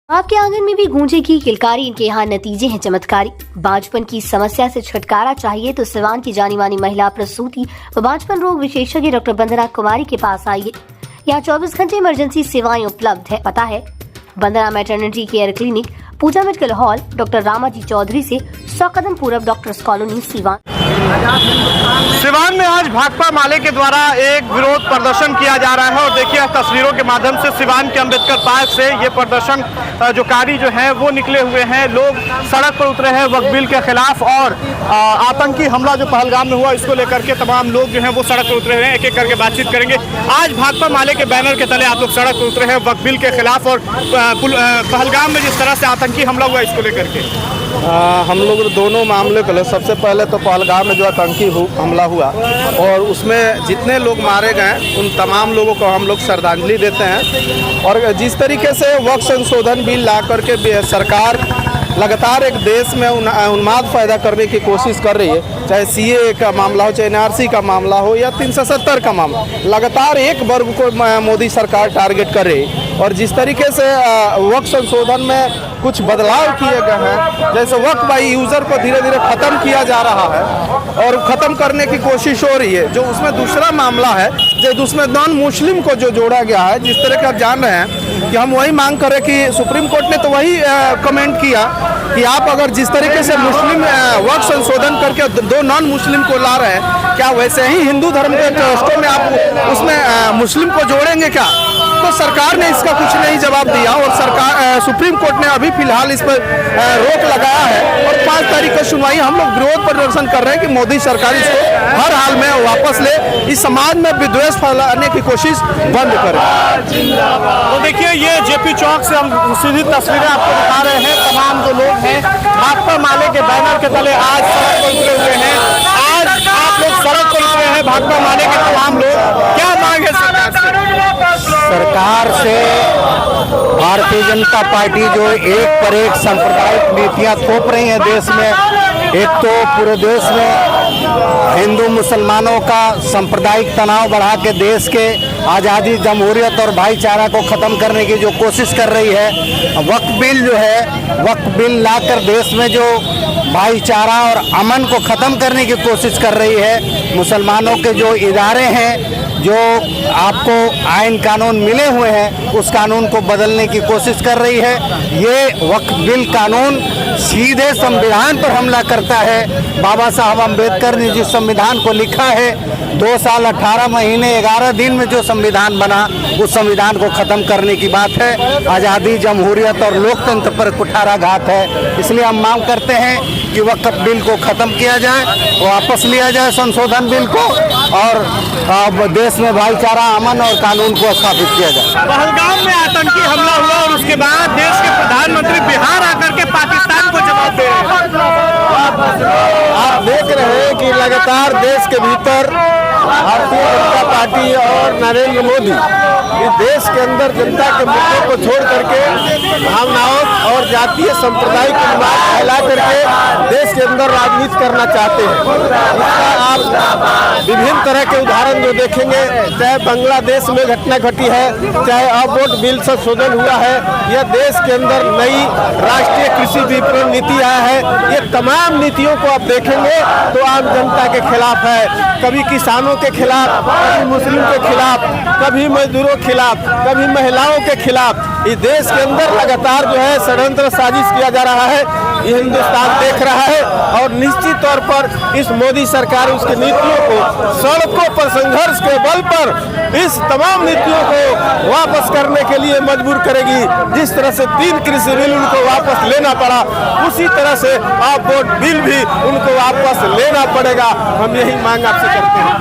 आपके आंगन में भी गूंजेगी किलकारी, इनके यहाँ नतीजे हैं चमत्कारी। बांझपन की समस्या से छुटकारा चाहिए तो सिवान की जानी मानी महिला प्रसूति व बांझपन रोग विशेषज्ञ डॉक्टर वंदना कुमारी के पास आइए। यहाँ 24 घंटे इमरजेंसी सेवाएं उपलब्ध है। पता है Vandana maternity care clinic, Pooja medical hall, doctor Ramaji Chaudhary से 100 कदम पूरब डॉक्टर्स कॉलोनी सीवान। सिवान में आज भाकपा माले के द्वारा एक विरोध प्रदर्शन किया जा रहा है और देखिए तस्वीरों के माध्यम से सिवान के अंबेडकर पार्क से ये प्रदर्शन जो कारी जो है वो निकले हुए हैं। लोग सड़क पर उतरे हैं वक्फ बिल के खिलाफ और आतंकी हमला जो पहलगाम में हुआ इसको लेकर के तमाम लोग जो हैं वो सड़क पर उतरे हुए हैं। एक एक करके बातचीत करेंगे। आज भाकपा माले के बैनर के तले आप लोग सड़क पर उतरे हैं वक्फ बिल के खिलाफ और पहलगाम में जिस तरह से आतंकी हमला हुआ इसको लेकर के हम लोग दोनों मामले को सबसे पहले तो पहलगाम में जो आतंकी हमला हुआ और उसमें जितने लोग मारे गए उन तमाम लोगों को हम लोग श्रद्धांजलि देते हैं। और जिस तरीके से वक्फ संशोधन बिल ला करके सरकार लगातार एक देश में उन्माद पैदा करने की कोशिश कर रही है, चाहे सीए का मामला हो, चाहे एनआरसी का मामला हो या 370 का मामला, लगातार एक वर्ग को मोदी सरकार टारगेट कर रही है। और जिस तरीके से वक्फ संशोधन में कुछ बदलाव किए गए हैं, जैसे वक्फ बाई यूज़र को धीरे धीरे ख़त्म किया जा रहा है और ख़त्म करने की कोशिश हो रही है। जो उसमें दूसरा मामला है जो उसमें नॉन मुस्लिम को जो जोड़ा गया है, जिस तरह के आप जान रहे हैं कि हम वही मांग करें कि सुप्रीम कोर्ट ने तो वही कमेंट किया कि आप अगर जिस तरीके से मुस्लिम वक्फ संशोधन करके दो नॉन मुस्लिम को ला रहे हैं, क्या वैसे ही हिंदू धर्म के ट्रस्टों में आप उसमें मुस्लिम को जोड़ेंगे क्या? तो सरकार ने इसका कुछ नहीं जवाब दिया और सरकार सुप्रीम कोर्ट ने अभी फिलहाल इस पर रोक लगाया है और 5 तारीख को सुनवाई। हम लोग विरोध प्रदर्शन कर रहे हैं कि मोदी सरकार इसको हर हाल में वापस ले, इस समाज में विद्वेष फैलाने की कोशिश बंद करे। तो देखिए ये जेपी चौक से हम सीधी तस्वीरें आपको दिखा रहे हैं। तमाम जो लोग हैं भाकपा माले के बैनर के तले आज सड़क पर उतरे हुए हैं। आज आप लोग सड़क पर उतरे हैं भाकपा माले के तमाम लोग, क्या मांग है सरकार से? भारतीय जनता पार्टी जो एक पर एक सांप्रदायिक नीतियां थोप रही है देश में। एक तो पूरे देश में हिंदू मुसलमानों का सांप्रदायिक तनाव बढ़ा के देश के आज़ादी, जमहूरियत और भाईचारा को ख़त्म करने की जो कोशिश कर रही है। वक्फ बिल जो है, वक्फ बिल लाकर देश में जो भाईचारा और अमन को ख़त्म करने की कोशिश कर रही है। मुसलमानों के जो इदारे हैं, जो आपको आइन कानून मिले हुए हैं, उस कानून को बदलने की कोशिश कर रही है। ये वक्फ बिल कानून सीधे संविधान पर हमला करता है। बाबा साहब अम्बेडकर ने जिस संविधान को लिखा है, 2 साल 18 महीने 11 दिन में जो संविधान बना, उस संविधान को ख़त्म करने की बात है। आज़ादी, जमहूरियत और लोकतंत्र पर कुठाराघात है। इसलिए हम मांग करते हैं कि वक्फ बिल को ख़त्म किया जाए, वापस लिया जाए संशोधन बिल को और देश में भाईचारा, अमन और कानून को स्थापित किया जाए। पहलगाम में आतंकी हमला हुआ और उसके बाद देश के प्रधानमंत्री बिहार आकर के पाकिस्तान को जवाब दे रहे हैं। आप देख रहे हैं कि लगातार देश के भीतर भारतीय जनता पार्टी और नरेंद्र मोदी इस देश के अंदर जनता के मुद्दों को छोड़ करके भावनाओं और जातीय संप्रदाय की बात फैला करके देश के अंदर राजनीति करना चाहते हैं। इसका आप विभिन्न तरह के उदाहरण जो देखेंगे, चाहे बांग्लादेश में घटना घटी है, चाहे अब वोट बिल संशोधन हुआ है, या देश के अंदर नई राष्ट्रीय कृषि विपणन नीति आया है, ये तमाम नीतियों को आप देखेंगे तो आम जनता के खिलाफ है। कभी किसानों के खिलाफ, कभी मुस्लिम के खिलाफ, कभी मजदूरों के खिलाफ, कभी महिलाओं के खिलाफ। इस देश के अंदर लगातार जो है षड्यंत्र साजिश किया जा रहा है, ये हिंदुस्तान देख रहा है और निश्चित तौर पर इस मोदी सरकार उसकी नीतियों को सड़कों पर संघर्ष के बल पर इस तमाम नीतियों को वापस करने के लिए मजबूर करेगी। जिस तरह से 3 कृषि बिल उनको वापस लेना पड़ा, उसी तरह से आप वोट बिल भी उनको वापस लेना पड़ेगा। हम यही मांग आपसे करते हैं।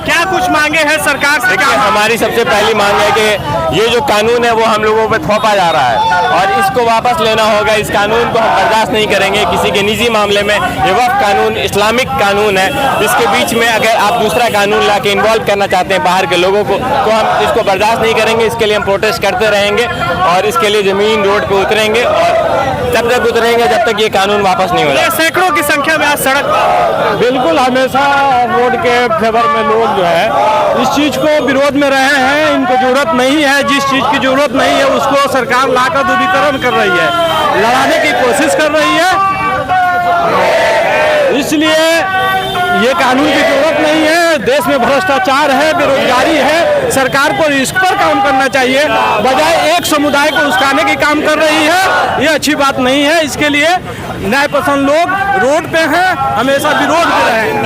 क्या कुछ मांगे हैं सरकार से? देखिए, हमारी सबसे पहली मांग है कि ये जो कानून है वो हम लोगों पे थोपा जा रहा है और इसको वापस लेना होगा। इस कानून को हम बर्दाश्त नहीं करेंगे किसी के निजी मामले में। ये वक्फ कानून इस्लामिक कानून है, जिसके बीच में अगर आप दूसरा कानून ला के इन्वॉल्व करना चाहते हैं बाहर के लोगों को, तो हम इसको बर्दाश्त नहीं करेंगे। इसके लिए हम प्रोटेस्ट करते रहेंगे और इसके लिए ज़मीन रोड पे उतरेंगे और तब तक उतरेंगे जब तक ये कानून वापस नहीं हो जाए। सैकड़ों की संख्या में आज सड़क बिल्कुल हमेशा रोड के फेवर में लोग जो है इस चीज़ को विरोध में रहे हैं। इनको जरूरत नहीं है, जिस चीज़ की जरूरत नहीं है उसको सरकार लाकर ध्रुवीकरण कर रही है, लड़ाने की कोशिश कर रही है। इसलिए ये कानून की जरूरत नहीं है। देश में भ्रष्टाचार है, बेरोजगारी है, सरकार को इस पर काम करना चाहिए, बजाय एक समुदाय को उस्काने की काम कर रही है। ये अच्छी बात नहीं है। इसके लिए न्याय पसंद लोग रोड पे हैं, हमेशा विरोध कर रहे हैं।